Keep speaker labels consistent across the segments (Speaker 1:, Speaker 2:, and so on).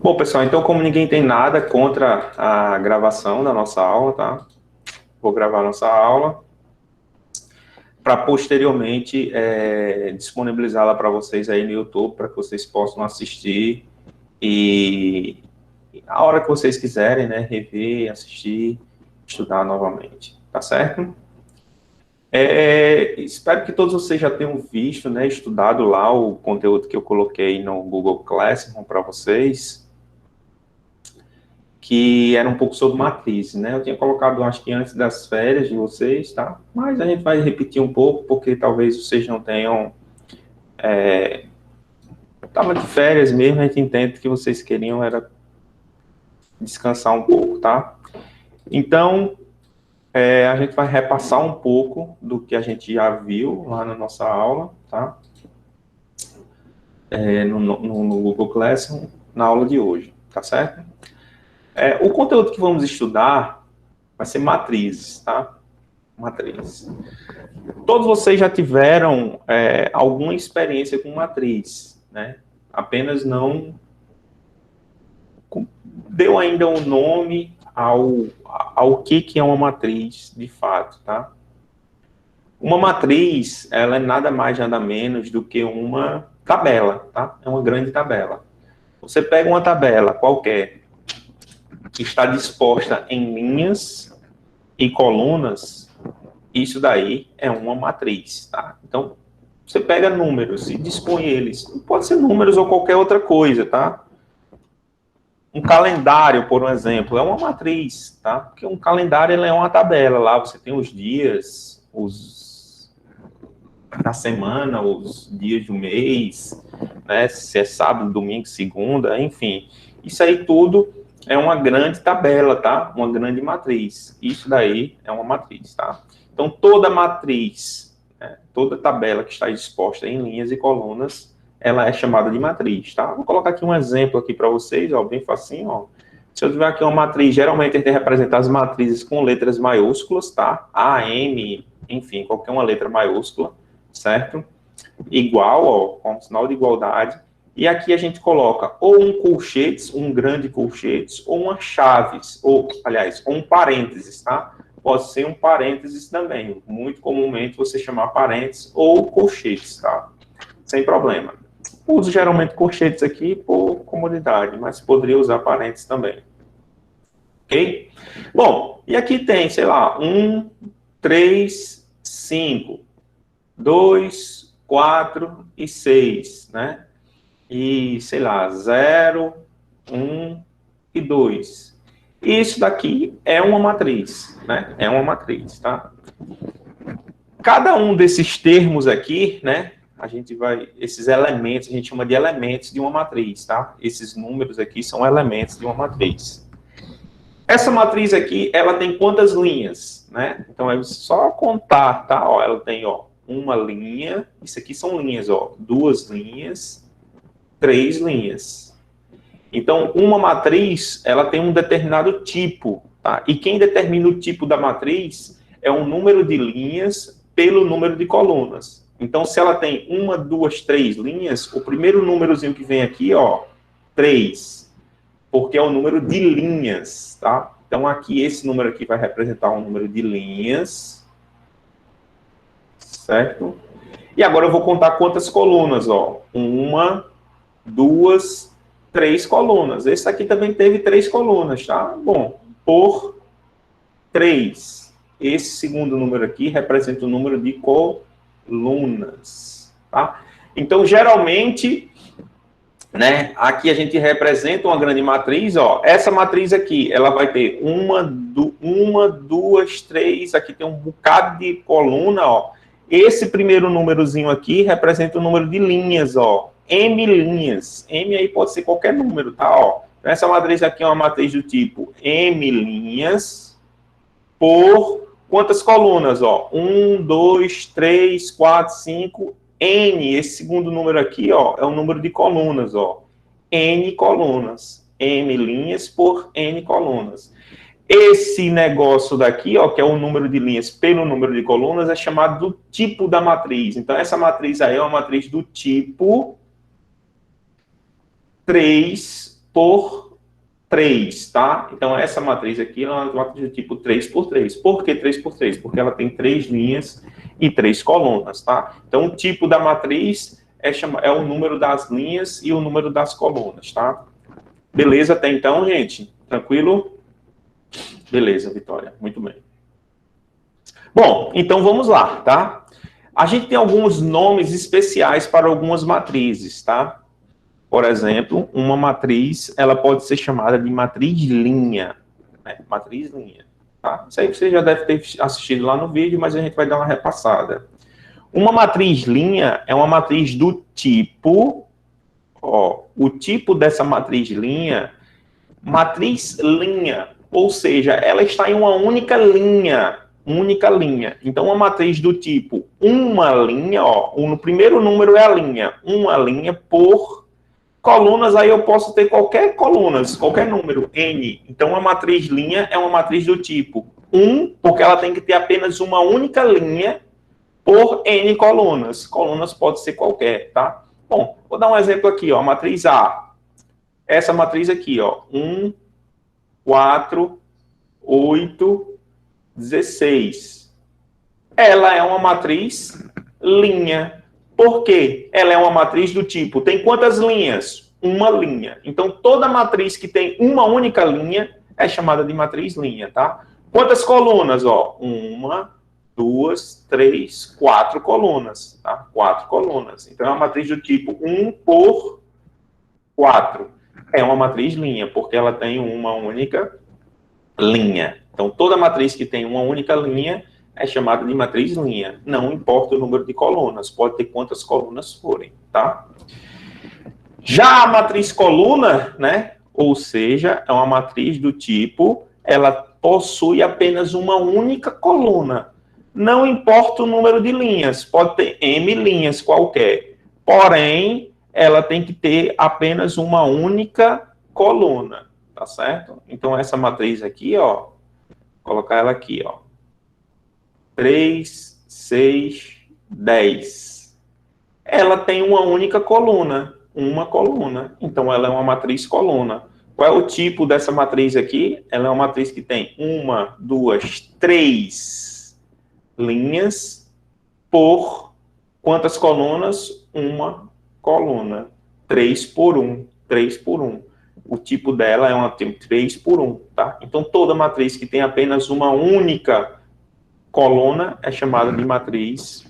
Speaker 1: Bom, pessoal, então como ninguém tem nada contra a gravação da nossa aula, tá? Vou gravar nossa aula para posteriormente disponibilizá-la para vocês aí no YouTube, para que vocês possam assistir e a hora que vocês quiserem, né, rever, assistir, estudar novamente, tá certo? Espero que todos vocês já tenham visto, né, estudado lá o conteúdo que eu coloquei no Google Classroom para vocês, que era um pouco sobre matriz, né? Eu tinha colocado, acho que antes das férias de vocês, tá? Mas a gente vai repetir um pouco, porque talvez vocês não tenham... Tava de férias mesmo, a gente entende que vocês queriam era descansar um pouco, tá? Então, a gente vai repassar um pouco do que a gente já viu lá na nossa aula, tá? No Google Classroom, na aula de hoje, tá certo? O conteúdo que vamos estudar vai ser matrizes, tá? Matriz. Todos vocês já tiveram alguma experiência com matriz, né? Apenas não deu ainda um nome ao que é uma matriz de fato, tá? Uma matriz, ela é nada mais, nada menos do que uma tabela, tá? É uma grande tabela. Você pega uma tabela qualquer que está disposta em linhas e colunas, isso daí é uma matriz, tá? Então, você pega números e dispõe eles. Pode ser números ou qualquer outra coisa, tá? Um calendário, por exemplo, é uma matriz, tá? Porque um calendário ele é uma tabela. Lá você tem os dias, da semana, os dias do mês, né? Se é sábado, domingo, segunda, enfim. Isso aí tudo é uma grande tabela, tá? Uma grande matriz. Isso daí é uma matriz, tá? Então, toda matriz, né? Toda tabela que está disposta em linhas e colunas, ela é chamada de matriz, tá? Vou colocar aqui um exemplo aqui para vocês, ó, bem facinho, ó. Se eu tiver aqui uma matriz, geralmente a gente representa as matrizes com letras maiúsculas, tá? A, M, enfim, qualquer uma letra maiúscula, certo? Igual, ó, com sinal de igualdade. E aqui a gente coloca ou um colchetes, um grande colchetes, ou uma chaves, ou, aliás, um parênteses, tá? Pode ser um parênteses também. Muito comumente você chamar parênteses ou colchetes, tá? Sem problema. Uso geralmente colchetes aqui por comodidade, mas poderia usar parênteses também. Ok? Bom, e aqui tem, sei lá, 1, 3, 5, 2, 4 e 6, né? E, sei lá, 0, 1 e 2. Isso daqui é uma matriz, né? É uma matriz, tá? Cada um desses termos aqui, né? Esses elementos, a gente chama de elementos de uma matriz, tá? Esses números aqui são elementos de uma matriz. Essa matriz aqui, ela tem quantas linhas, né? Então, é só contar, tá? Ó, ela tem, ó, uma linha, isso aqui são linhas, ó, 2 linhas, 3 linhas. Então, uma matriz, ela tem um determinado tipo, tá? E quem determina o tipo da matriz é o número de linhas pelo número de colunas. Então, se ela tem 1, 2, 3 linhas, o primeiro númerozinho que vem aqui, ó, 3, porque é o número de linhas, tá? Então, aqui, esse número aqui vai representar um número de linhas, certo? E agora eu vou contar quantas colunas, ó. 1, 2, 3 colunas. Esse aqui também teve 3 colunas, tá? Bom, por 3. Esse segundo número aqui representa o número de colunas, tá? Então, geralmente, né, aqui a gente representa uma grande matriz, ó. Essa matriz aqui, ela vai ter 1, 2, 3, aqui tem um bocado de coluna, ó. Esse primeiro númerozinho aqui representa o número de linhas, ó. M linhas. M aí pode ser qualquer número, tá? Ó. Essa matriz aqui é uma matriz do tipo M linhas por quantas colunas, ó? 1, 2, 3, 4, 5, N. Esse segundo número aqui, ó, é o número de colunas, ó. N colunas. M linhas por N colunas. Esse negócio daqui, ó, que é o número de linhas pelo número de colunas, é chamado do tipo da matriz. Então, essa matriz aí é uma matriz do tipo 3 por 3, tá? Então, essa matriz aqui é uma matriz do tipo 3 por 3. Por que 3 por 3? Porque ela tem 3 linhas e 3 colunas, tá? Então, o tipo da matriz é o número das linhas e o número das colunas, tá? Beleza até então, gente? Tranquilo? Beleza, Vitória. Muito bem. Bom, então vamos lá, tá? A gente tem alguns nomes especiais para algumas matrizes, tá? Por exemplo, uma matriz, ela pode ser chamada de matriz linha, né? Matriz linha, tá? Isso aí você já deve ter assistido lá no vídeo, mas a gente vai dar uma repassada. Uma matriz linha é uma matriz do tipo, ó, o tipo dessa matriz linha, ou seja, ela está em uma única linha. Então, uma matriz do tipo uma linha, ó, no primeiro número é a linha, uma linha por colunas, aí eu posso ter qualquer número, n. Então, a matriz linha é uma matriz do tipo 1, porque ela tem que ter apenas uma única linha por n colunas. Colunas pode ser qualquer, tá? Bom, vou dar um exemplo aqui, ó, a matriz A. Essa matriz aqui, ó, 1, 4, 8, 16. Ela é uma matriz linha. Por quê? Ela é uma matriz do tipo, tem quantas linhas? Uma linha. Então, toda matriz que tem uma única linha é chamada de matriz linha, tá? Quantas colunas? Ó, 1, 2, 3, 4 colunas, tá? 4 colunas. Então, é uma matriz do tipo 1 por 4. É uma matriz linha, porque ela tem uma única linha. Então, toda matriz que tem uma única linha é chamada de matriz linha. Não importa o número de colunas, pode ter quantas colunas forem, tá? Já a matriz coluna, né? Ou seja, é uma matriz do tipo, ela possui apenas uma única coluna. Não importa o número de linhas, pode ter m linhas qualquer. Porém, ela tem que ter apenas uma única coluna, tá certo? Então, essa matriz aqui, ó, vou colocar ela aqui, ó. 3, 6, 10. Ela tem uma única coluna, Então, ela é uma matriz coluna. Qual é o tipo dessa matriz aqui? Ela é uma matriz que tem 1, 2, 3 linhas por quantas colunas? Uma coluna. 3 por 1. O tipo dela é uma 3 por 1, tá? Então, toda matriz que tem apenas uma única coluna é chamada de matriz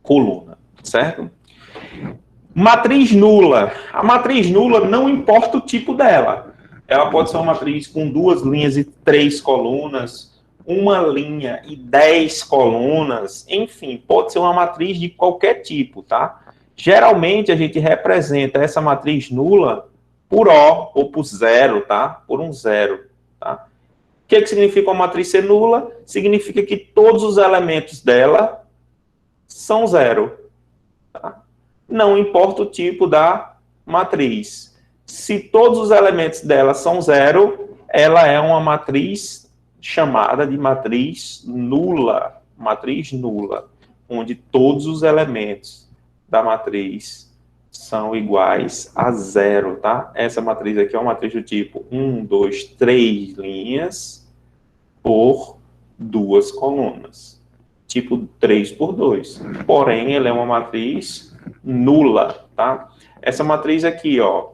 Speaker 1: coluna, certo? Matriz nula. A matriz nula não importa o tipo dela. Ela pode ser uma matriz com 2 linhas e 3 colunas, uma linha e 10 colunas, enfim, pode ser uma matriz de qualquer tipo, tá? Geralmente a gente representa essa matriz nula por O ou por 0, tá? Por um 0, tá? O que significa uma matriz ser nula? Significa que todos os elementos dela são 0. Tá? Não importa o tipo da matriz. Se todos os elementos dela são 0, ela é uma matriz chamada de matriz nula. Matriz nula, onde todos os elementos da matriz são iguais a 0, tá? Essa matriz aqui é uma matriz do tipo 1, 2, 3 linhas por 2 colunas. Tipo 3 por 2. Porém, ela é uma matriz nula, tá? Essa matriz aqui, ó,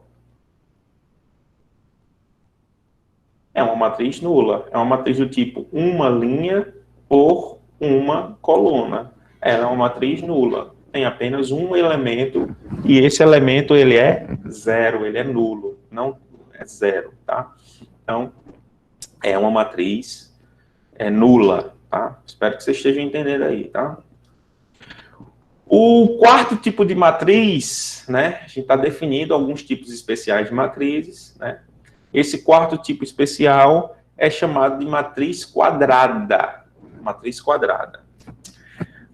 Speaker 1: é uma matriz nula. É uma matriz do tipo uma linha por uma coluna. Ela é uma matriz nula. Tem apenas um elemento, e esse elemento, ele é 0, ele é nulo, não é 0, tá? Então, é uma matriz nula, tá? Espero que você esteja entendendo aí, tá? O quarto tipo de matriz, né? A gente está definindo alguns tipos especiais de matrizes, né? Esse quarto tipo especial é chamado de matriz quadrada. Matriz quadrada.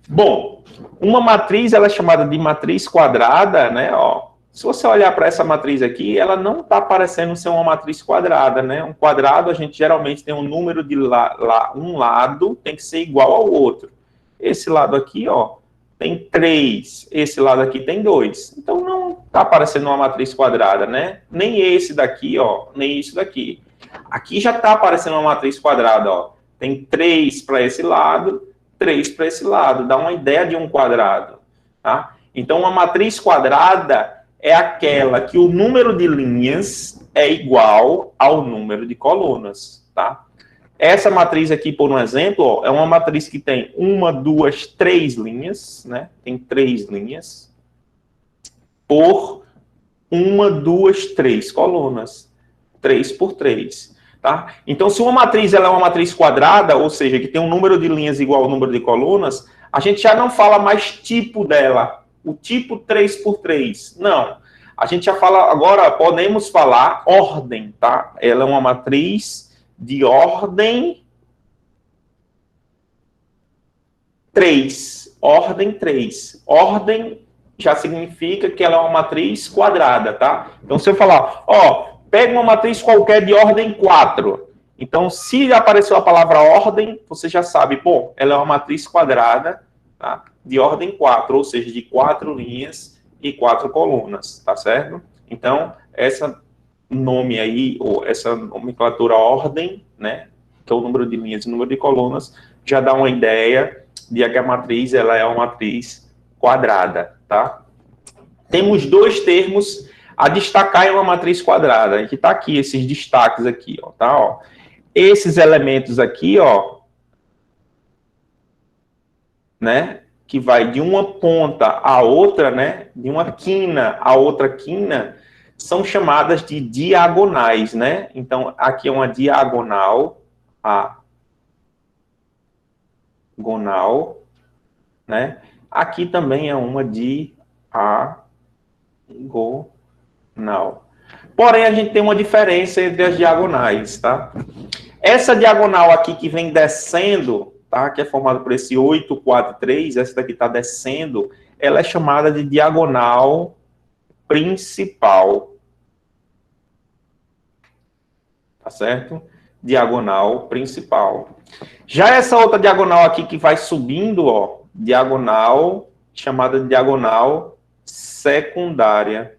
Speaker 1: Bom, uma matriz, ela é chamada de matriz quadrada, né? Ó, se você olhar para essa matriz aqui, ela não está parecendo ser uma matriz quadrada, né? Um quadrado, a gente geralmente tem um número de um lado tem que ser igual ao outro. Esse lado aqui, ó, tem 3. Esse lado aqui tem 2. Então, não está aparecendo uma matriz quadrada, né? Nem esse daqui, ó, nem isso daqui. Aqui já está aparecendo uma matriz quadrada, ó. Tem 3 para esse lado, 3 para esse lado. Dá uma ideia de um quadrado, tá? Então, uma matriz quadrada é aquela que o número de linhas é igual ao número de colunas, tá? Essa matriz aqui, por um exemplo, ó, é uma matriz que tem 1, 2, 3 linhas, né? Tem 3 linhas por 1, 2, 3 colunas. 3 por 3, tá? Então, se uma matriz ela é uma matriz quadrada, ou seja, que tem um número de linhas igual ao número de colunas, a gente já não fala mais tipo dela, o tipo 3 por 3. Não. A gente já fala, agora podemos falar ordem, tá? Ela é uma matriz de ordem 3. Ordem 3. Ordem já significa que ela é uma matriz quadrada, tá? Então, se eu falar, ó, pega uma matriz qualquer de ordem 4. Então, se apareceu a palavra ordem, você já sabe, pô, ela é uma matriz quadrada, tá? De ordem 4, ou seja, de 4 linhas e 4 colunas, tá certo? Então, essa nome aí, ou essa nomenclatura ordem, né, que é o número de linhas e o número de colunas, já dá uma ideia de que a matriz ela é uma matriz quadrada, tá? Temos 2 termos a destacar em uma matriz quadrada, que está aqui, esses destaques aqui, ó, tá? Ó. Esses elementos aqui, ó, né, que vai de uma ponta à outra, né, de uma quina à outra quina, são chamadas de diagonais, né? Então, aqui é uma diagonal, né? Aqui também é uma diagonal. Porém, a gente tem uma diferença entre as diagonais, tá? Essa diagonal aqui que vem descendo, tá? Que é formada por esse 8, 4, 3, essa daqui está descendo, ela é chamada de diagonal principal. Tá certo? Diagonal principal. Já essa outra diagonal aqui que vai subindo, ó, diagonal, chamada de diagonal secundária.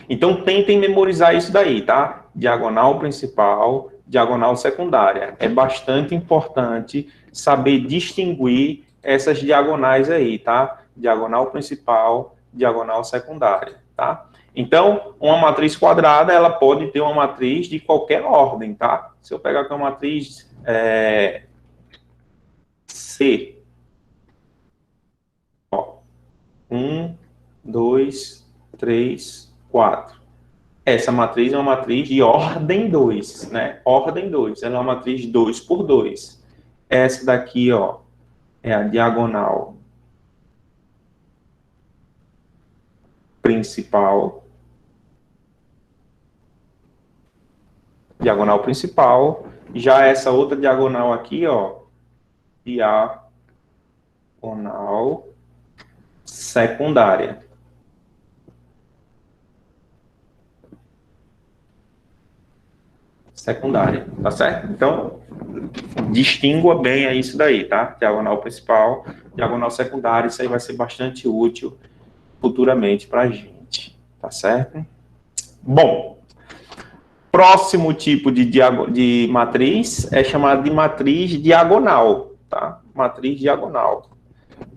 Speaker 1: Então, tentem memorizar isso daí, tá? Diagonal principal, diagonal secundária. É bastante importante saber distinguir essas diagonais aí, tá? Diagonal principal, diagonal secundária, tá? Então, uma matriz quadrada, ela pode ter uma matriz de qualquer ordem, tá? Se eu pegar aqui uma matriz C, ó, 1, 2, 3, 4. Essa matriz é uma matriz de ordem 2, né? Ordem 2, ela é uma matriz 2 por 2. Essa daqui, ó, é a diagonal principal. Diagonal principal. Já essa outra diagonal aqui, ó, diagonal secundária. Secundária, tá certo? Então, distingua bem aí isso daí, tá? Diagonal principal, diagonal secundária, isso aí vai ser bastante útil futuramente para a gente, tá certo? Bom, próximo tipo de matriz é chamado de matriz diagonal, tá? Matriz diagonal.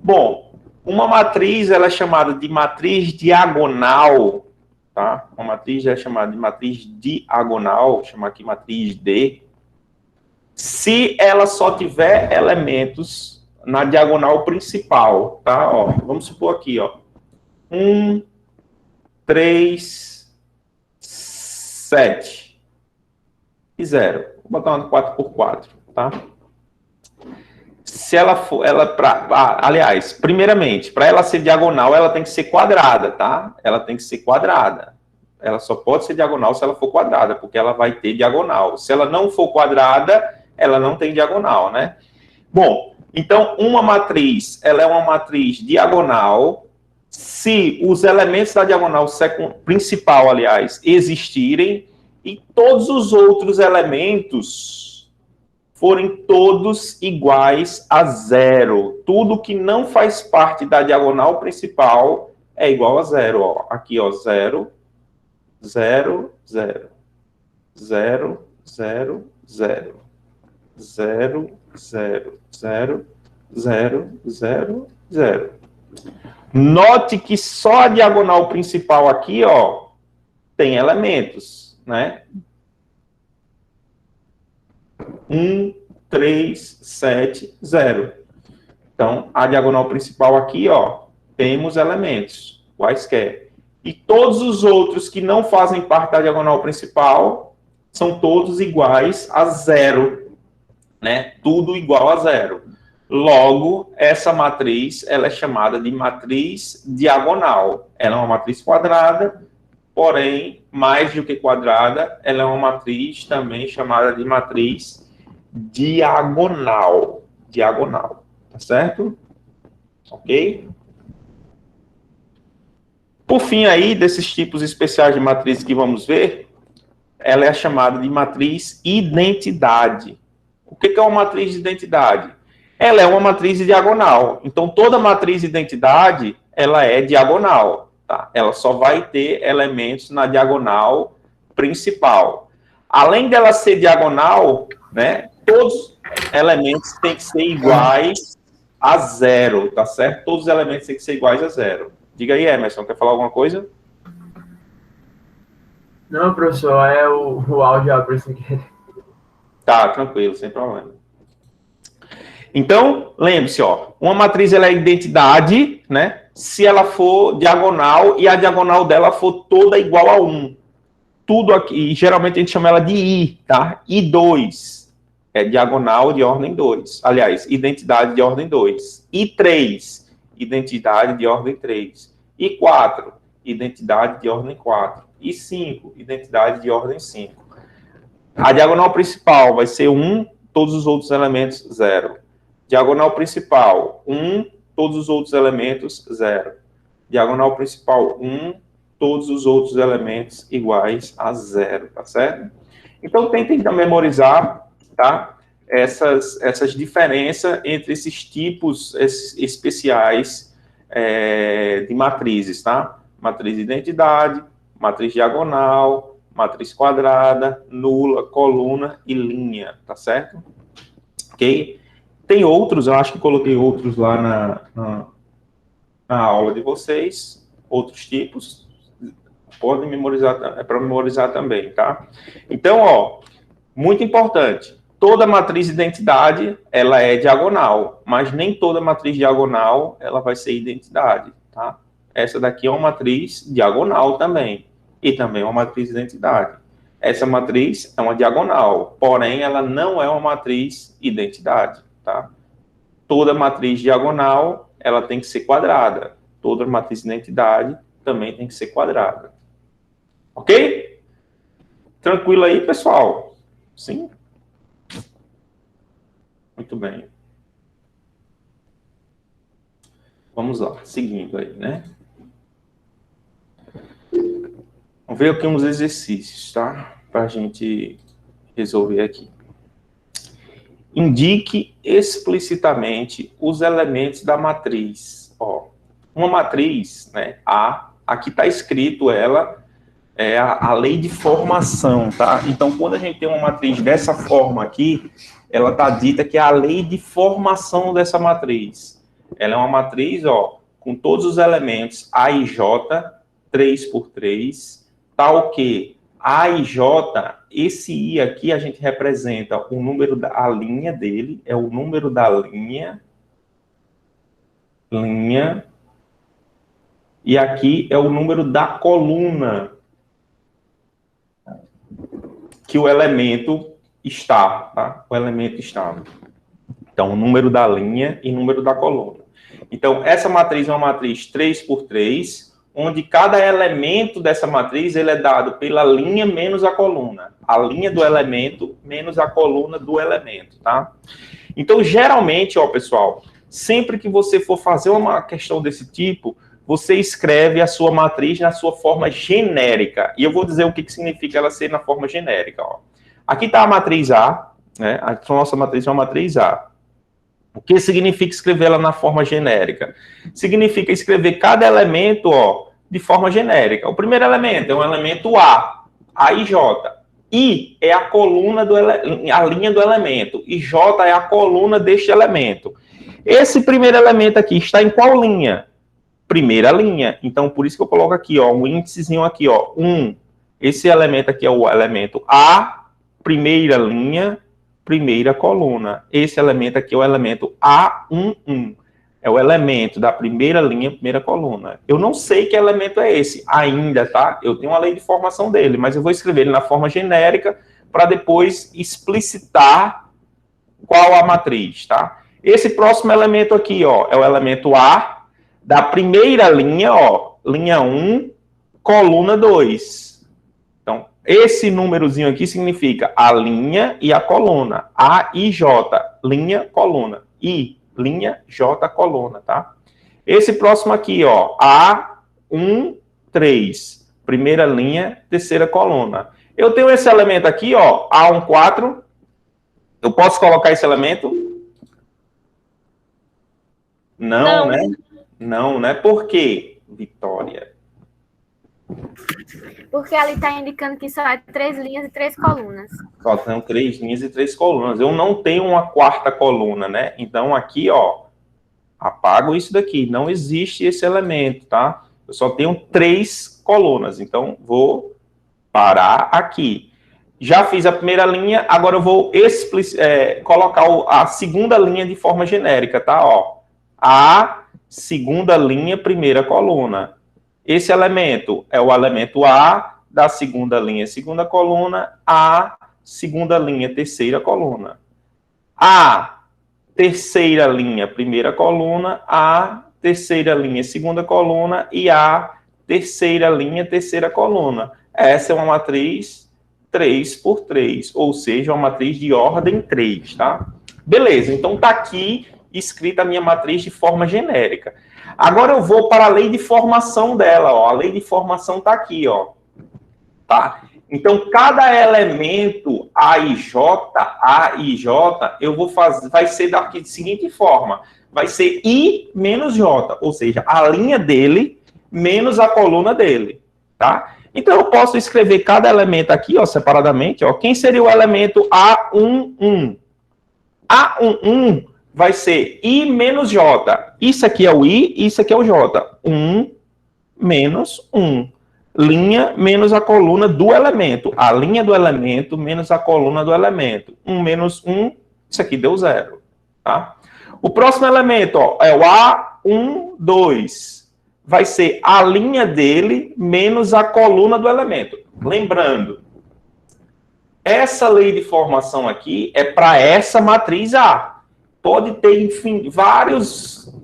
Speaker 1: Bom, uma matriz ela é chamada de matriz diagonal, tá? Uma matriz é chamada de matriz diagonal, chamar aqui matriz D, se ela só tiver elementos na diagonal principal, tá? Ó, vamos supor aqui, ó, 1, 3, 7 e 0. Vou botar uma 4 por 4, tá? Se ela for, aliás, primeiramente, para ela ser diagonal, ela tem que ser quadrada, tá? Ela tem que ser quadrada. Ela só pode ser diagonal se ela for quadrada, porque ela vai ter diagonal. Se ela não for quadrada, ela não tem diagonal, né? Bom, então, uma matriz, ela é uma matriz diagonal se os elementos da diagonal principal, aliás, existirem e todos os outros elementos forem todos iguais a zero. Tudo que não faz parte da diagonal principal é igual a zero. Ó. Aqui, ó, 0, 0, 0, 0, 0, 0, 0, 0, 0, 0, 0, 0. Note que só a diagonal principal aqui, ó, tem elementos, né? 1, 3, 7, 0. Então, a diagonal principal aqui, ó, temos elementos, quaisquer. E todos os outros que não fazem parte da diagonal principal são todos iguais a zero, né? Tudo igual a zero. Logo, essa matriz, ela é chamada de matriz diagonal. Ela é uma matriz quadrada, porém, mais do que quadrada, ela é uma matriz também chamada de matriz diagonal. Diagonal, tá certo? Ok? Por fim aí, desses tipos especiais de matrizes que vamos ver, ela é chamada de matriz identidade. O que é uma matriz de identidade? Ela é uma matriz diagonal. Então, toda matriz de identidade, ela é diagonal. Tá? Ela só vai ter elementos na diagonal principal. Além dela ser diagonal, né, todos os elementos têm que ser iguais a zero, tá certo? Todos os elementos têm que ser iguais a zero. Diga aí, Emerson, quer falar alguma coisa?
Speaker 2: Não, professor, é o áudio abre sem querer.
Speaker 1: Tá, tranquilo, sem problema. Então, lembre-se, ó, uma matriz ela é identidade, né? Se ela for diagonal e a diagonal dela for toda igual a 1. Tudo aqui, geralmente a gente chama ela de I, tá? I2 é diagonal de ordem 2. Aliás, identidade de ordem 2. I3, identidade de ordem 3. I4, identidade de ordem 4. I5, identidade de ordem 5. A diagonal principal vai ser 1, todos os outros elementos 0. Diagonal principal, 1, todos os outros elementos, 0. Diagonal principal, 1, todos os outros elementos iguais a 0, tá certo? Então, tentem memorizar, tá? Essas diferenças entre esses tipos especiais de matrizes, tá? Matriz de identidade, matriz diagonal, matriz quadrada, nula, coluna e linha, tá certo? Ok? Tem outros, eu acho que coloquei outros lá na aula de vocês, outros tipos, podem memorizar, é para memorizar também, tá? Então, ó, muito importante, toda matriz de identidade, ela é diagonal, mas nem toda matriz diagonal, ela vai ser identidade, tá? Essa daqui é uma matriz diagonal também, e também é uma matriz de identidade. Essa matriz é uma diagonal, porém, ela não é uma matriz identidade. Tá? Toda matriz diagonal, ela tem que ser quadrada. Toda matriz de identidade também tem que ser quadrada. Ok? Tranquilo aí, pessoal? Sim? Muito bem. Vamos lá, seguindo aí, né? Vamos ver aqui uns exercícios, tá? Para a gente resolver aqui. Indique explicitamente os elementos da matriz. Ó, uma matriz, né, A, aqui está escrito ela, é a lei de formação, tá? Então, quando a gente tem uma matriz dessa forma aqui, ela está dita que é a lei de formação dessa matriz. Ela é uma matriz, ó, com todos os elementos A e J, 3 por 3, tal que A e J, esse I aqui a gente representa o número da linha dele, é o número da linha, e aqui é o número da coluna que o elemento está, tá? O elemento está. Então, o número da linha e número da coluna. Então, essa matriz é uma matriz 3 por 3, onde cada elemento dessa matriz ele é dado pela linha menos a coluna. A linha do elemento menos a coluna do elemento, tá? Então, geralmente, ó, pessoal, sempre que você for fazer uma questão desse tipo, você escreve a sua matriz na sua forma genérica. E eu vou dizer o que significa ela ser na forma genérica, ó. Aqui está a matriz A, né? A nossa matriz é uma matriz A. O que significa escrever ela na forma genérica? Significa escrever cada elemento, ó, de forma genérica. O primeiro elemento é um elemento A e J. I é a coluna a linha do elemento, e J é a coluna deste elemento. Esse primeiro elemento aqui está em qual linha? Primeira linha. Então, por isso que eu coloco aqui, ó, um índicezinho aqui, ó, 1. Esse elemento aqui é o elemento A, primeira linha, primeira coluna. Esse elemento aqui é o elemento A11. É o elemento da primeira linha, primeira coluna. Eu não sei que elemento é esse ainda, tá? Eu tenho uma lei de formação dele, mas eu vou escrever ele na forma genérica para depois explicitar qual a matriz, tá? Esse próximo elemento aqui, ó, é o elemento A da primeira linha, ó, linha 1, coluna 2. Então, esse númerozinho aqui significa a linha e a coluna. A e J, linha, coluna. I, linha, J, coluna, tá? Esse próximo aqui, ó, A1, 3. Primeira linha, terceira coluna. Eu tenho esse elemento aqui, ó, A1, 4. Eu posso colocar esse elemento? Não, né? Não, né? Por quê, Vitória?
Speaker 3: Porque ali está indicando que só é 3 linhas e 3 colunas.
Speaker 1: Só tem 3 linhas e 3 colunas. Eu não tenho uma quarta coluna, né? Então, aqui, ó, apago isso daqui. Não existe esse elemento, tá? Eu só tenho 3 colunas. Então, vou parar aqui. Já fiz a primeira linha, agora eu vou colocar a segunda linha de forma genérica, tá? Ó, a segunda linha, primeira coluna. Esse elemento é o elemento A da segunda linha, segunda coluna, A, segunda linha, terceira coluna. A, terceira linha, primeira coluna, A, terceira linha, segunda coluna, e A, terceira linha, terceira coluna. Essa é uma matriz 3 por 3, ou seja, uma matriz de ordem 3, tá? Beleza, então tá aqui escrita a minha matriz de forma genérica. Agora eu vou para a lei de formação dela, ó. A lei de formação tá aqui, ó. Tá? Então, cada elemento A e J, eu vou fazer, vai ser da seguinte forma. Vai ser I menos J, ou seja, a linha dele menos a coluna dele, tá? Então, eu posso escrever cada elemento aqui, ó, separadamente, ó. Quem seria o elemento A11? A11 vai ser I menos J. Isso aqui é o I, isso aqui é o J. 1 menos 1. Linha menos a coluna do elemento. A linha do elemento menos a coluna do elemento. 1 menos 1, isso aqui deu 0. Tá? O próximo elemento, ó, é o A12. Vai ser a linha dele menos a coluna do elemento. Lembrando, essa lei de formação aqui é para essa matriz A. Pode ter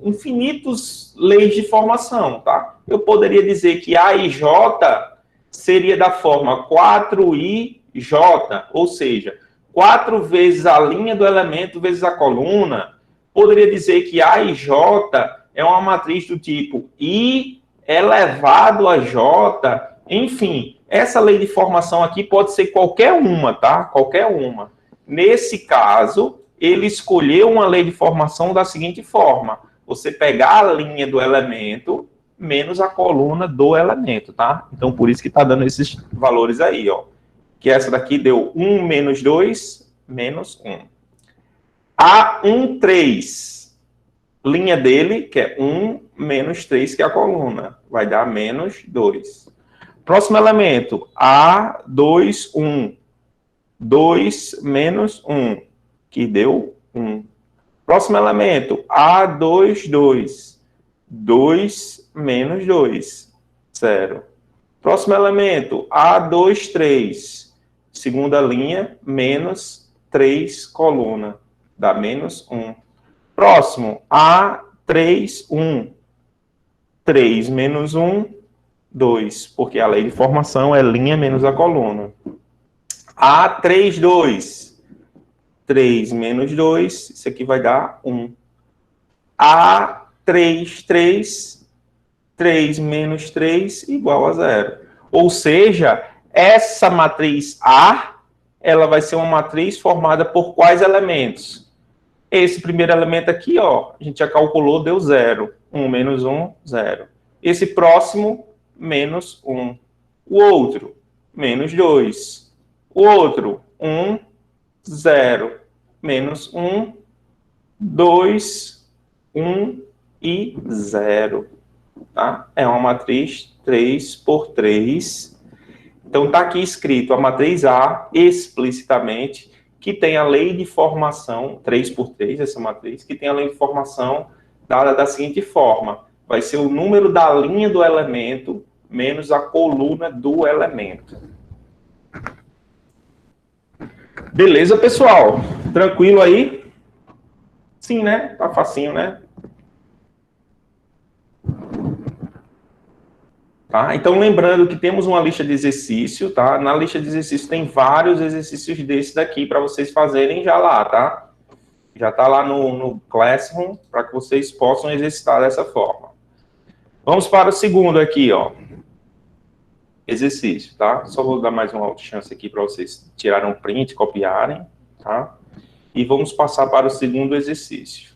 Speaker 1: infinitos leis de formação, tá? Eu poderia dizer que A e J seria da forma 4IJ, ou seja, 4 vezes a linha do elemento vezes a coluna. Poderia dizer que A e J é uma matriz do tipo I elevado a J. Enfim, essa lei de formação aqui pode ser qualquer uma, tá? Qualquer uma. Nesse caso, ele escolheu uma lei de formação da seguinte forma: você pegar a linha do elemento menos a coluna do elemento, tá? Então, por isso que está dando esses valores aí, ó. Que essa daqui deu 1 menos 2, menos 1. A13, linha dele, que é 1 menos 3, que é a coluna. Vai dar menos 2. Próximo elemento, A21. 2 menos 1. Que deu 1. Próximo elemento, A22. 2 menos 2, 0. Próximo elemento, A23. Segunda linha, menos 3, coluna. Dá menos 1. Próximo, A31. 3 menos 1, 2. Porque a lei de formação é linha menos a coluna. A32. 3 menos 2, isso aqui vai dar 1. A33, 3 menos 3 igual a 0. Ou seja, essa matriz A ela vai ser uma matriz formada por quais elementos? Esse primeiro elemento aqui, ó, a gente já calculou, deu 0. 1 menos 1, 0. Esse próximo, menos 1. O outro, menos 2. O outro, 1, 0. Menos 1, 2, 1 e 0. Tá? É uma matriz 3 por 3. Então, está aqui escrito a matriz A, explicitamente, que tem a lei de formação, 3 por 3, essa matriz, que tem a lei de formação dada da seguinte forma. Vai ser o número da linha do elemento menos a coluna do elemento. Beleza, pessoal? Tranquilo aí? Sim, né? Tá facinho, né? Tá? Então, lembrando que temos uma lista de exercício, tá? Na lista de exercícios tem vários exercícios desses daqui para vocês fazerem já lá, tá? Já está lá no Classroom para que vocês possam exercitar dessa forma. Vamos para o segundo aqui, ó. Exercício, tá? Só vou dar mais uma chance aqui para vocês tirarem um print, copiarem, tá? E vamos passar para o segundo exercício.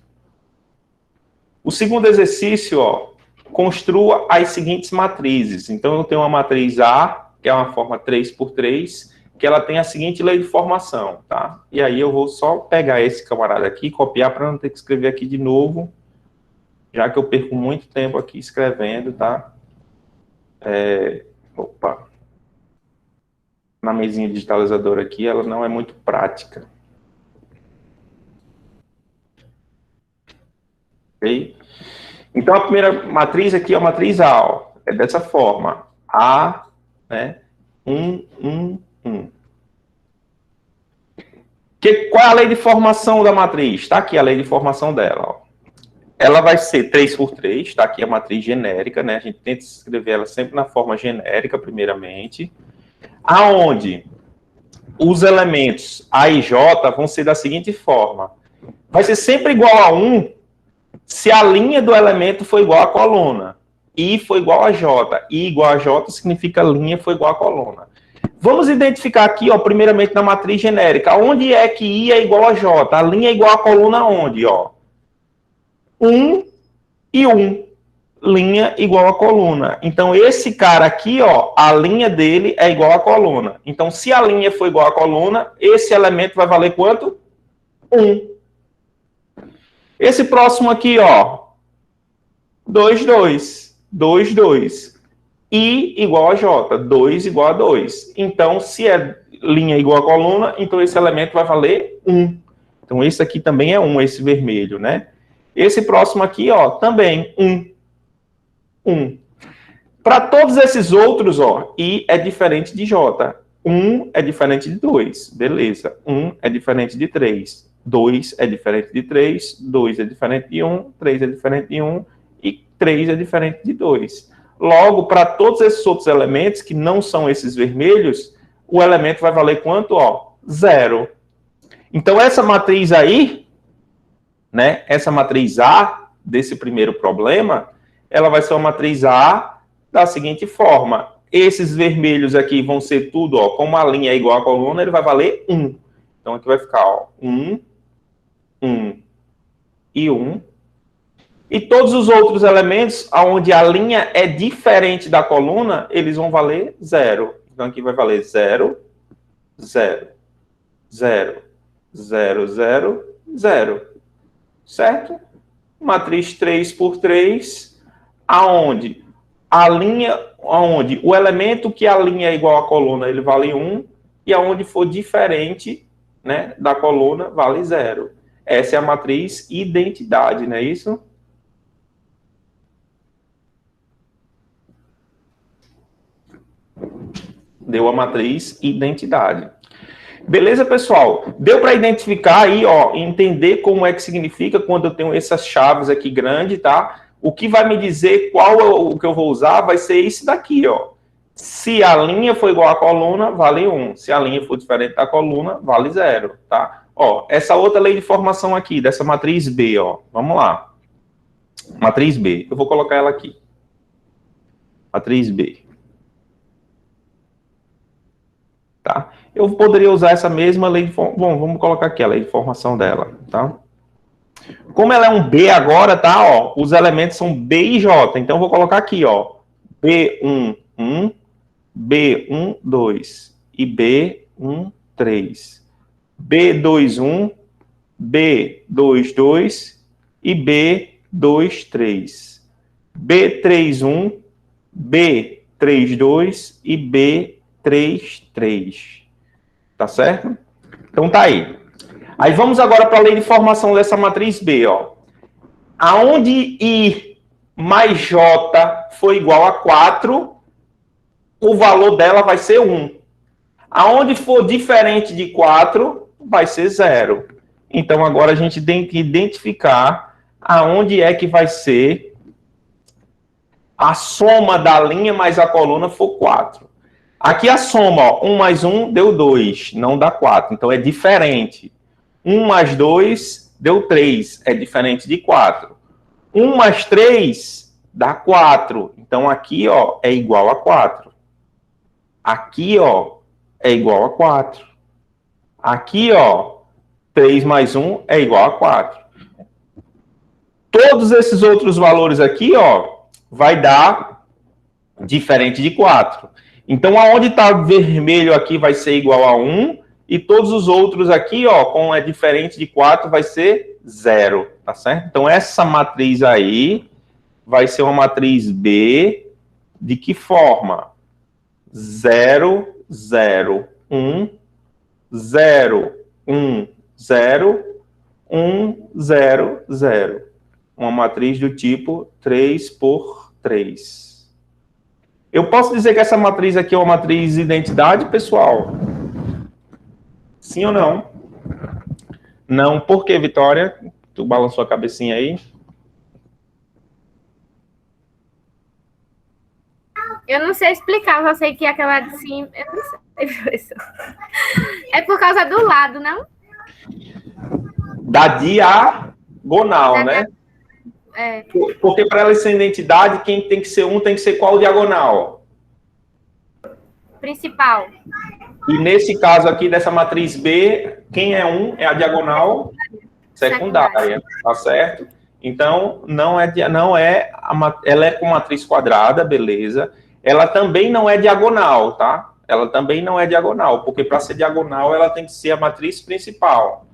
Speaker 1: O segundo exercício, ó, construa as seguintes matrizes. Então, eu tenho uma matriz A, que é uma forma 3 por 3, que ela tem a seguinte lei de formação, tá? E aí eu vou só pegar esse camarada aqui, copiar para não ter que escrever aqui de novo, já que eu perco muito tempo aqui escrevendo, tá? Opa. Na mesinha digitalizadora aqui, ela não é muito prática. Ok? Então, a primeira matriz aqui é a matriz A, ó. É dessa forma. A, né? 1, 1, 1. Qual é a lei de formação da matriz? Está aqui a lei de formação dela, ó. Ela vai ser 3 por 3, está aqui a matriz genérica, né? A gente tenta escrever ela sempre na forma genérica, primeiramente. Aonde os elementos A e J vão ser da seguinte forma. Vai ser sempre igual a 1 se a linha do elemento for igual à coluna. I foi igual a J. I igual a J significa linha foi igual à coluna. Vamos identificar aqui, ó, primeiramente na matriz genérica. Onde é que I é igual a J? A linha é igual à coluna onde, ó? 1 e 1. Linha igual a coluna. Então, esse cara aqui, ó, a linha dele é igual à coluna. Então, se a linha for igual à coluna, esse elemento vai valer quanto? 1. Esse próximo aqui, ó, 2, 2. 2, 2. I igual a J. 2 igual a 2. Então, se é linha igual a coluna, então esse elemento vai valer 1. Então, esse aqui também é 1, esse vermelho, né? Esse próximo aqui, ó, também 1. 1. Para todos esses outros, ó, I é diferente de J. 1 é diferente de 2. Beleza. 1 é diferente de 3. 2 é diferente de 3. 2 é diferente de 1. 3 é diferente de 1. E 3 é diferente de 2. Logo, para todos esses outros elementos, que não são esses vermelhos, o elemento vai valer quanto? Ó, 0. Então, essa matriz aí, né, essa matriz A, desse primeiro problema, ela vai ser uma matriz A da seguinte forma. Esses vermelhos aqui vão ser tudo, ó, como a linha é igual à coluna, ele vai valer 1. Então, aqui vai ficar, ó, 1, 1 e 1. E todos os outros elementos, onde a linha é diferente da coluna, eles vão valer 0. Então, aqui vai valer 0, 0, 0, 0, 0, 0. Certo? Matriz 3 por 3, aonde a linha, aonde o elemento que a linha é igual à coluna, ele vale 1, e aonde for diferente, né, da coluna, vale 0. Essa é a matriz identidade, não é isso? Deu a matriz identidade. Beleza, pessoal? Deu para identificar aí, ó, entender como é que significa quando eu tenho essas chaves aqui grandes, tá? O que vai me dizer qual é o que eu vou usar vai ser esse daqui, ó. Se a linha for igual à coluna, vale 1. Se a linha for diferente da coluna, vale 0, tá? Ó, essa outra lei de formação aqui, dessa matriz B, ó. Vamos lá. Matriz B. Eu vou colocar ela aqui. Matriz B. tá? Eu poderia usar essa mesma lei de formação. Bom, vamos colocar aqui a lei de formação dela, tá? Como ela é um B agora, tá? Ó, os elementos são B e J. Então, eu vou colocar aqui, ó. B1, 1, B1, 2 e B1, 3. B2, 1, B2, 2 e B2, 3. B3, 1, B3, 2 e B3, 3. Tá certo? Então, tá aí. Aí, vamos agora para a lei de formação dessa matriz B, ó. Aonde I mais J for igual a 4, o valor dela vai ser 1. Aonde for diferente de 4, vai ser 0. Então, agora a gente tem que identificar aonde é que vai ser a soma da linha mais a coluna for 4. Aqui a soma, ó, 1 mais 1 deu 2, não dá 4. Então, é diferente. 1 mais 2 deu 3, é diferente de 4. 1 mais 3 dá 4. Então, aqui, ó, é igual a 4. Aqui, ó, é igual a 4. Aqui, ó, 3 mais 1 é igual a 4. Todos esses outros valores aqui, ó, vai dar diferente de 4. Então, aonde está vermelho aqui vai ser igual a 1, e todos os outros aqui, ó, como é diferente de 4, vai ser 0, tá certo? Então, essa matriz aí vai ser uma matriz B de que forma? 0, 0, 1, 0, 1, 0, 1, 0, 0. Uma matriz do tipo 3 por 3. Eu posso dizer que essa matriz aqui é uma matriz de identidade, pessoal? Sim ou não? Não. Por que, Vitória? Tu balançou a cabecinha aí?
Speaker 3: Eu não sei explicar, eu só sei que aquela de cima. Eu não sei, professor. É por causa do lado, não?
Speaker 1: Da diagonal, né?
Speaker 3: É.
Speaker 1: Porque para ela ser identidade, quem tem que ser um tem que ser qual diagonal?
Speaker 3: Principal.
Speaker 1: E nesse caso aqui, dessa matriz B, quem é um é a diagonal secundária, tá certo? Então, ela é com matriz quadrada, beleza. Ela também não é diagonal, tá? Ela também não é diagonal, porque para ser diagonal, ela tem que ser a matriz principal.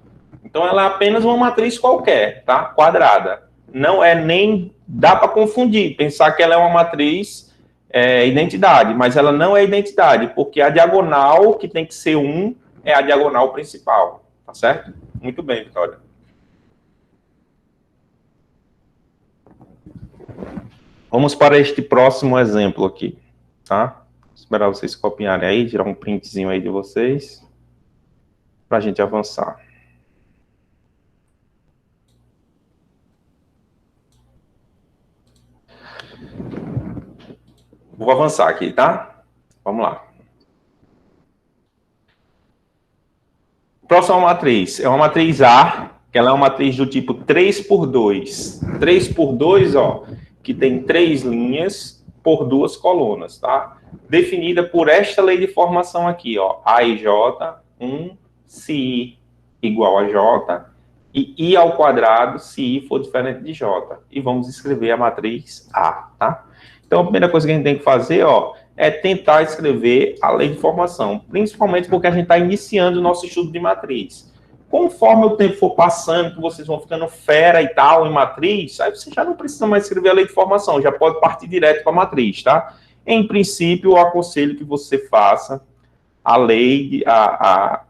Speaker 1: Então, ela é apenas uma matriz qualquer, tá? Quadrada. Não é nem... Dá para confundir, pensar que ela é uma matriz identidade, mas ela não é identidade, porque a diagonal que tem que ser 1 é a diagonal principal, tá certo? Muito bem, Vitória. Vamos para este próximo exemplo aqui, tá? Vou esperar vocês copiarem aí, tirar um printzinho aí de vocês, para a gente avançar. Vou avançar aqui, tá? Vamos lá. Próxima matriz é uma matriz A, que ela é uma matriz do tipo 3 por 2. 3 por 2, ó, que tem 3 linhas por 2 colunas, tá? Definida por esta lei de formação aqui, ó. A e J, 1, se I igual a J, e I ao quadrado se I for diferente de J. E vamos escrever a matriz A, tá? Então, a primeira coisa que a gente tem que fazer, ó, é tentar escrever a lei de formação, principalmente porque a gente está iniciando o nosso estudo de matriz. Conforme o tempo for passando, que vocês vão ficando fera e tal em matriz, aí você já não precisa mais escrever a lei de formação, já pode partir direto para a matriz, tá? Em princípio, eu aconselho que você faça a lei, a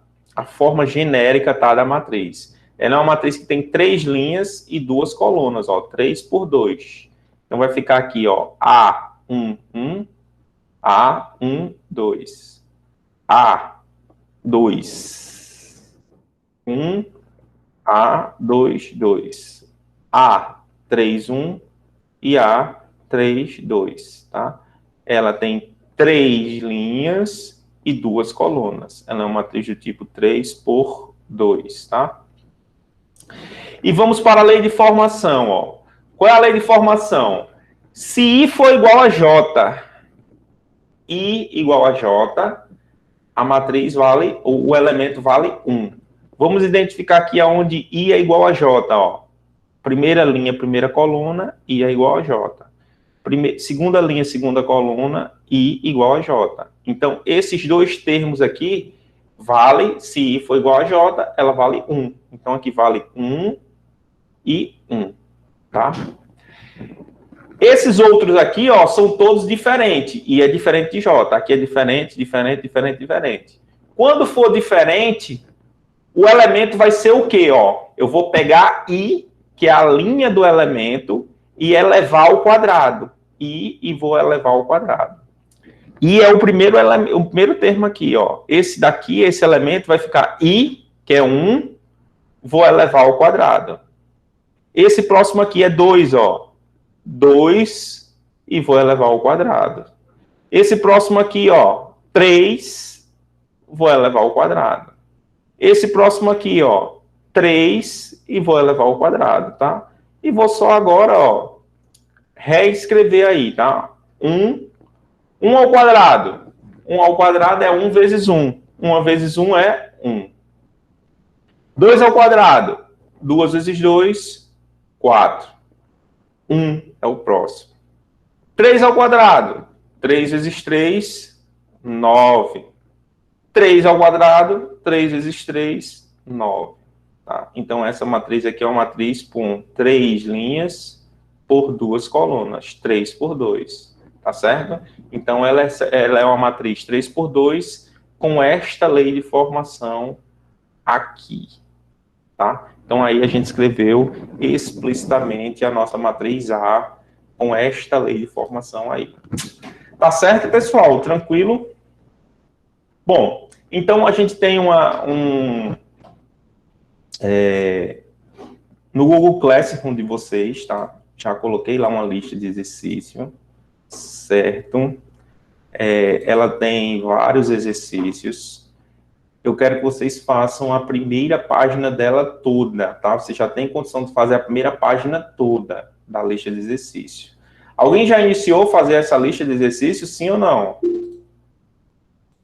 Speaker 1: forma genérica, tá, da matriz. Ela é uma matriz que tem 3 linhas e 2 colunas, ó, 3 por 2. Então, vai ficar aqui, ó, A1, 1, A1, 2. A2, 1, A2, 2. A3, 1 e A3, 2, tá? Ela tem 3 linhas e 2 colunas. Ela é uma matriz do tipo 3 por 2, tá? E vamos para a lei de formação, ó. Qual é a lei de formação? Se I for igual a J, I igual a J, a matriz vale, o elemento vale 1. Vamos identificar aqui aonde I é igual a J, ó. Primeira linha, primeira coluna, I é igual a J. Segunda linha, segunda coluna, I igual a J. Então, esses dois termos aqui vale, se I for igual a J, ela vale 1. Então, aqui vale 1 e 1, tá? Esses outros aqui, ó, são todos diferentes. I é diferente de J. Aqui é diferente, diferente, diferente, diferente. Quando for diferente, o elemento vai ser o quê, ó? Eu vou pegar I, que é a linha do elemento, e elevar ao quadrado. I e vou elevar ao quadrado. I é o primeiro termo aqui, ó. Esse daqui, esse elemento, vai ficar I, que é 1, vou elevar ao quadrado. Esse próximo aqui é 2, ó. 2 e vou elevar ao quadrado. Esse próximo aqui, ó, 3, vou elevar ao quadrado. Esse próximo aqui, ó, 3 e vou elevar ao quadrado, tá? E vou só agora, ó, reescrever aí, tá? 1 ao quadrado. 1 ao quadrado é 1 vezes 1. 1 vezes 1 é 1. 2 ao quadrado. 2 vezes 2, 4. 1 é o próximo. 3 ao quadrado. 3 vezes 3, 9. 3 ao quadrado. 3 vezes 3, 9. Tá? Então, essa matriz aqui é uma matriz com 3 linhas por 2 colunas. 3 por 2. Tá certo? Então, ela é uma matriz 3 por 2 com esta lei de formação aqui. Tá? Então, aí a gente escreveu explicitamente a nossa matriz A com esta lei de formação aí. Tá certo, pessoal? Tranquilo? Bom, então a gente tem no Google Classroom de vocês, tá? Já coloquei lá uma lista de exercício, certo? Ela tem vários exercícios. Eu quero que vocês façam a primeira página dela toda, tá? Você já tem condição de fazer a primeira página toda da lista de exercícios. Alguém já iniciou fazer essa lista de exercícios, sim ou não?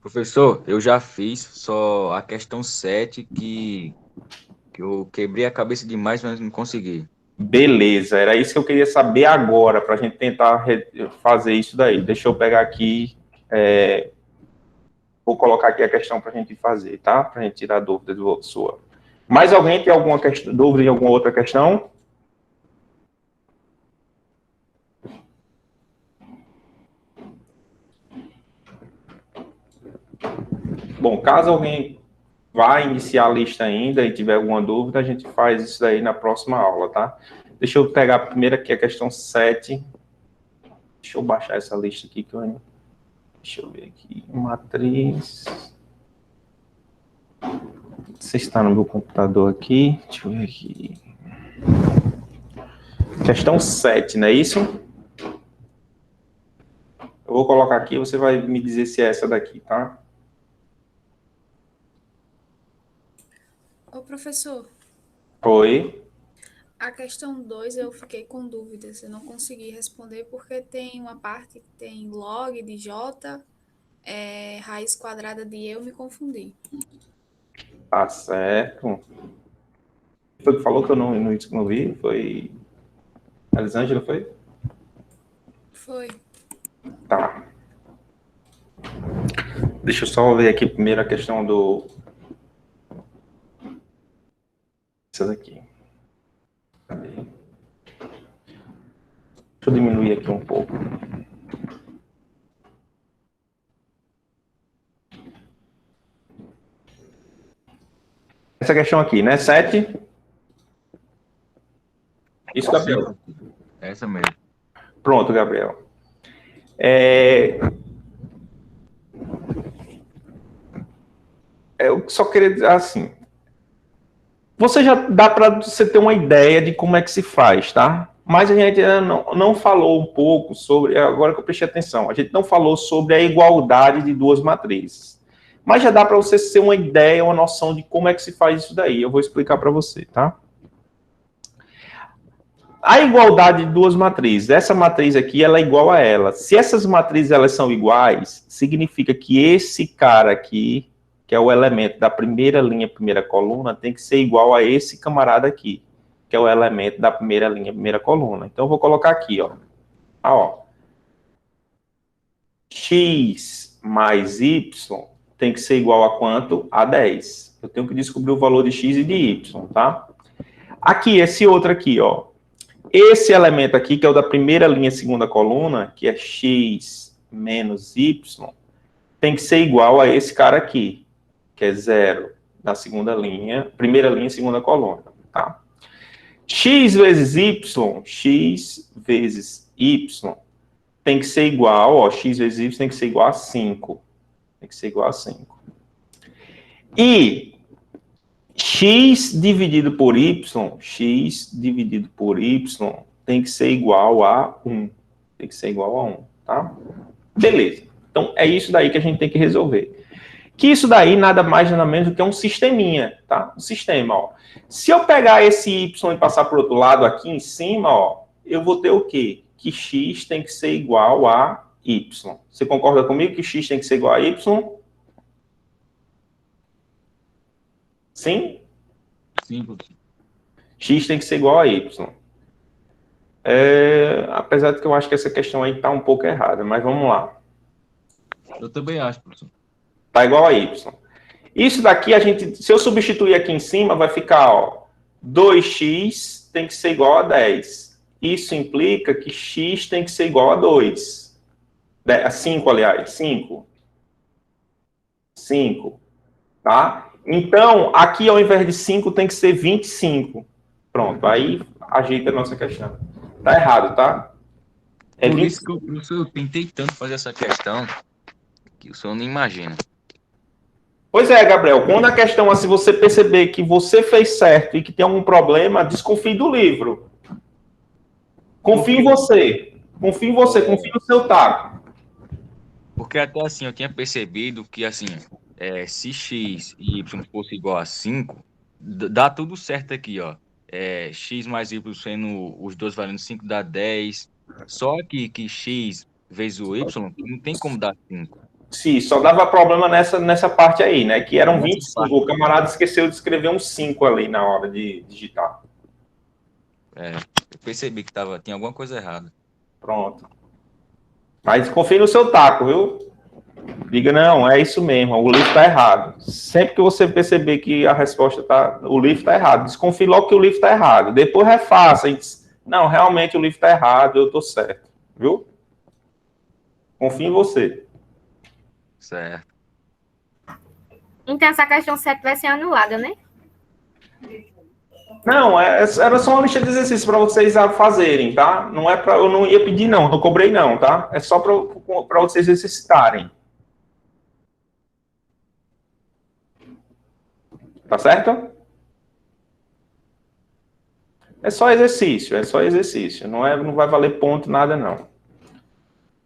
Speaker 4: Professor, eu já fiz, só a questão 7 que eu quebrei a cabeça demais, mas não consegui.
Speaker 1: Beleza, era isso que eu queria saber agora, para a gente tentar fazer isso daí. Deixa eu pegar aqui, vou colocar aqui a questão para a gente fazer, tá? Para a gente tirar dúvida sua. Mais alguém tem alguma dúvida em alguma outra questão? Bom, caso alguém vá iniciar a lista ainda e tiver alguma dúvida, a gente faz isso daí na próxima aula, tá? Deixa eu pegar primeiro aqui a questão 7. Deixa eu baixar essa lista aqui que eu... Deixa eu ver aqui. Matriz. Você está no meu computador aqui. Deixa eu ver aqui. Questão 7, não é isso? Eu vou colocar aqui, você vai me dizer se é essa daqui, tá?
Speaker 5: Ô, professor.
Speaker 1: Oi.
Speaker 5: A questão 2 eu fiquei com dúvidas, eu não consegui responder porque tem uma parte que tem log de J, raiz quadrada de E, eu me confundi.
Speaker 1: Tá certo. Foi que falou que eu não vi? Foi a Elisângela, foi?
Speaker 5: Foi.
Speaker 1: Tá. Deixa eu só ver aqui primeiro a questão do... Essa daqui. Cadê? Deixa eu diminuir aqui um pouco. Essa questão aqui, né? 7. Isso, Gabriel?
Speaker 4: Essa mesmo.
Speaker 1: Pronto, Gabriel. Eu só queria dizer assim. Você já dá para você ter uma ideia de como é que se faz, tá? Mas a gente não falou um pouco sobre, agora que eu prestei atenção, a gente não falou sobre a igualdade de duas matrizes. Mas já dá para você ter uma ideia, uma noção de como é que se faz isso daí. Eu vou explicar para você, tá? a igualdade de duas matrizes. Essa matriz aqui, ela é igual a ela. Se essas matrizes elas são iguais, significa que esse cara aqui, que é o elemento da primeira linha, primeira coluna, tem que ser igual a esse camarada aqui, que é o elemento da primeira linha, primeira coluna. Então, eu vou colocar aqui, ó. X mais Y tem que ser igual a quanto? A 10. Eu tenho que descobrir o valor de X e de Y, tá? Aqui, esse outro aqui, ó. Esse elemento aqui, que é o da primeira linha, segunda coluna, que é X menos Y, tem que ser igual a esse cara aqui, que é 0 da segunda linha, primeira linha, segunda coluna, tá? X vezes Y tem que ser igual, ó, X vezes Y tem que ser igual a 5. Tem que ser igual a 5. E X dividido por Y tem que ser igual a 1. Tem que ser igual a 1, tá? Beleza. Então, é isso daí que a gente tem que resolver. Que isso daí nada mais, nada menos do que um sisteminha, tá? Um sistema, ó. Se eu pegar esse Y e passar para o outro lado aqui em cima, ó, eu vou ter o quê? Que X tem que ser igual a Y. Você concorda comigo que X tem que ser igual a Y? Sim?
Speaker 4: Sim.
Speaker 1: X tem que ser igual a Y. Apesar de que eu acho que essa questão aí está um pouco errada, mas vamos lá.
Speaker 4: Eu também acho, professor.
Speaker 1: Está igual a Y. Isso daqui, se eu substituir aqui em cima, vai ficar, ó, 2x tem que ser igual a 10. Isso implica que x tem que ser igual a 2. A 5, aliás. 5. 5. Tá? Então, aqui ao invés de 5 tem que ser 25. Pronto, aí ajeita a nossa questão. Tá errado, tá? É
Speaker 4: Por
Speaker 1: 20...
Speaker 4: isso que eu tentei tanto fazer essa questão que o senhor não imagina.
Speaker 1: Pois é, Gabriel, quando a questão é se você perceber que você fez certo e que tem algum problema, desconfie do livro. Confie em você. Confie em você, confie no seu taco.
Speaker 4: Porque até assim, eu tinha percebido que assim, se x e y fosse igual a 5, dá tudo certo aqui, ó. X mais y sendo os dois valendo 5 dá 10. Só que x vezes o y não tem como dar 5.
Speaker 1: Sim, só dava problema nessa parte aí, né? Que eram
Speaker 4: Nessa
Speaker 1: 25.
Speaker 4: parte.
Speaker 1: O camarada esqueceu de escrever um 5 ali na hora de digitar.
Speaker 4: Eu percebi que tinha alguma coisa errada.
Speaker 1: Pronto. Mas confie no seu taco, viu? Diga, não, é isso mesmo, o livro está errado. Sempre que você perceber que a resposta o livro está errado, desconfie logo que o livro está errado. Depois refaça e diz, não, realmente o livro está errado, eu estou certo. Viu? Confie em você.
Speaker 4: Certo.
Speaker 3: Então, essa questão 7 vai ser anulada, né?
Speaker 1: Não, era só uma lista de exercícios para vocês fazerem, tá? Não é para, eu não ia pedir não cobrei não, tá? É só para vocês exercitarem. Tá certo? É só exercício. Não vai valer ponto, nada não.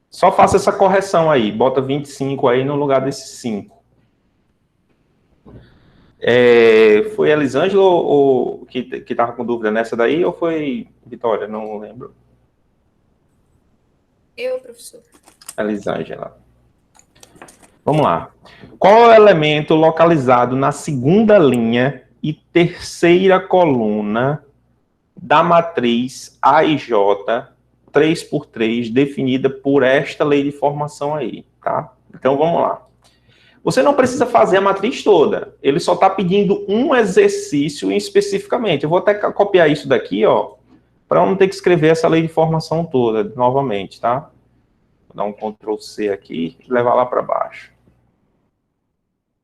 Speaker 1: Só faça essa correção aí, bota 25 aí no lugar desses 5. Foi a Elisângela que estava com dúvida nessa daí, ou foi Vitória? Não lembro.
Speaker 5: Eu, professor.
Speaker 1: Elisângela. Vamos lá. Qual é o elemento localizado na segunda linha e terceira coluna da matriz A e J 3x3 definida por esta lei de formação aí, tá? Então, vamos lá. Você não precisa fazer a matriz toda. Ele só está pedindo um exercício especificamente. Eu vou até copiar isso daqui, ó, para eu não ter que escrever essa lei de formação toda novamente, tá? Vou dar um Ctrl C aqui e levar lá para baixo.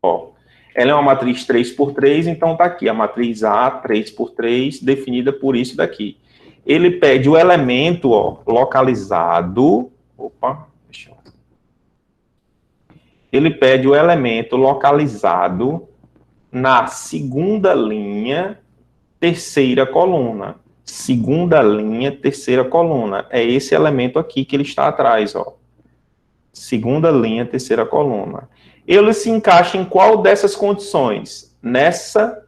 Speaker 1: Ó, ela é uma matriz 3x3, então tá aqui a matriz A 3x3 definida por isso daqui. Ele pede o elemento, ó, localizado. Opa, deixa eu... Ele pede o elemento localizado na segunda linha, terceira coluna. Segunda linha, terceira coluna. É esse elemento aqui que ele está atrás, ó. Segunda linha, terceira coluna. Ele se encaixa em qual dessas condições? Nessa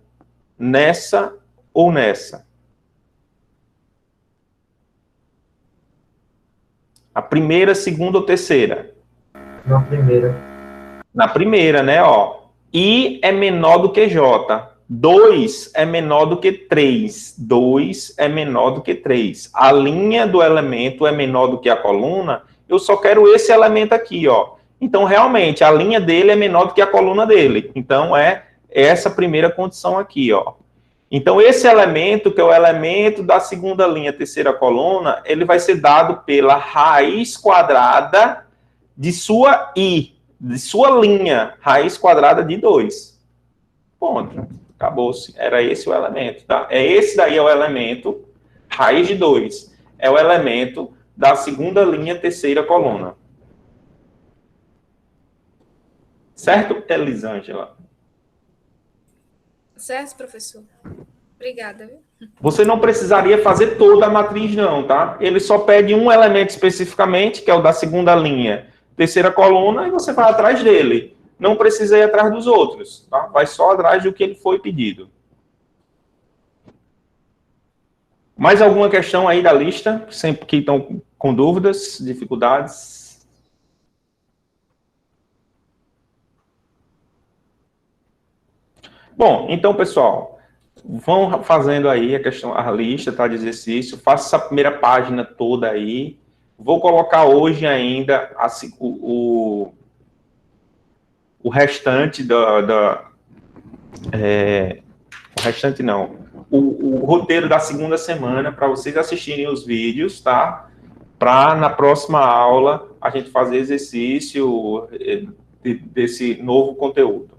Speaker 1: ou nessa? A primeira, segunda ou terceira?
Speaker 2: Na primeira.
Speaker 1: Na primeira, né, ó. I é menor do que J. 2 é menor do que 3. 2 é menor do que 3. A linha do elemento é menor do que a coluna, eu só quero esse elemento aqui, ó. Então, realmente, a linha dele é menor do que a coluna dele. Então, é essa primeira condição aqui, ó. Então, esse elemento, que é o elemento da segunda linha, terceira coluna, ele vai ser dado pela raiz quadrada de sua I, de sua linha, raiz quadrada de 2. Ponto. Acabou-se. Era esse o elemento, tá? Esse daí é o elemento, raiz de 2. É o elemento da segunda linha, terceira coluna. Certo, Elisângela?
Speaker 5: Certo, professor? Obrigada, viu?
Speaker 1: Você não precisaria fazer toda a matriz, não, tá? Ele só pede um elemento especificamente, que é o da segunda linha, terceira coluna, e você vai atrás dele. Não precisa ir atrás dos outros, tá? Vai só atrás do que ele foi pedido. Mais alguma questão aí da lista? Sempre que estão com dúvidas, dificuldades? Bom, então, pessoal, vão fazendo aí a questão, a lista, tá, de exercício. Faça essa primeira página toda aí. Vou colocar hoje ainda o restante o restante não. O roteiro da segunda semana para vocês assistirem os vídeos, tá? Para na próxima aula a gente fazer exercício desse novo conteúdo.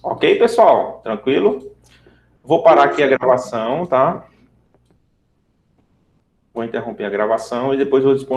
Speaker 1: Ok, pessoal? Tranquilo? Vou parar aqui a gravação, tá? Vou interromper a gravação e depois vou disponibilizar.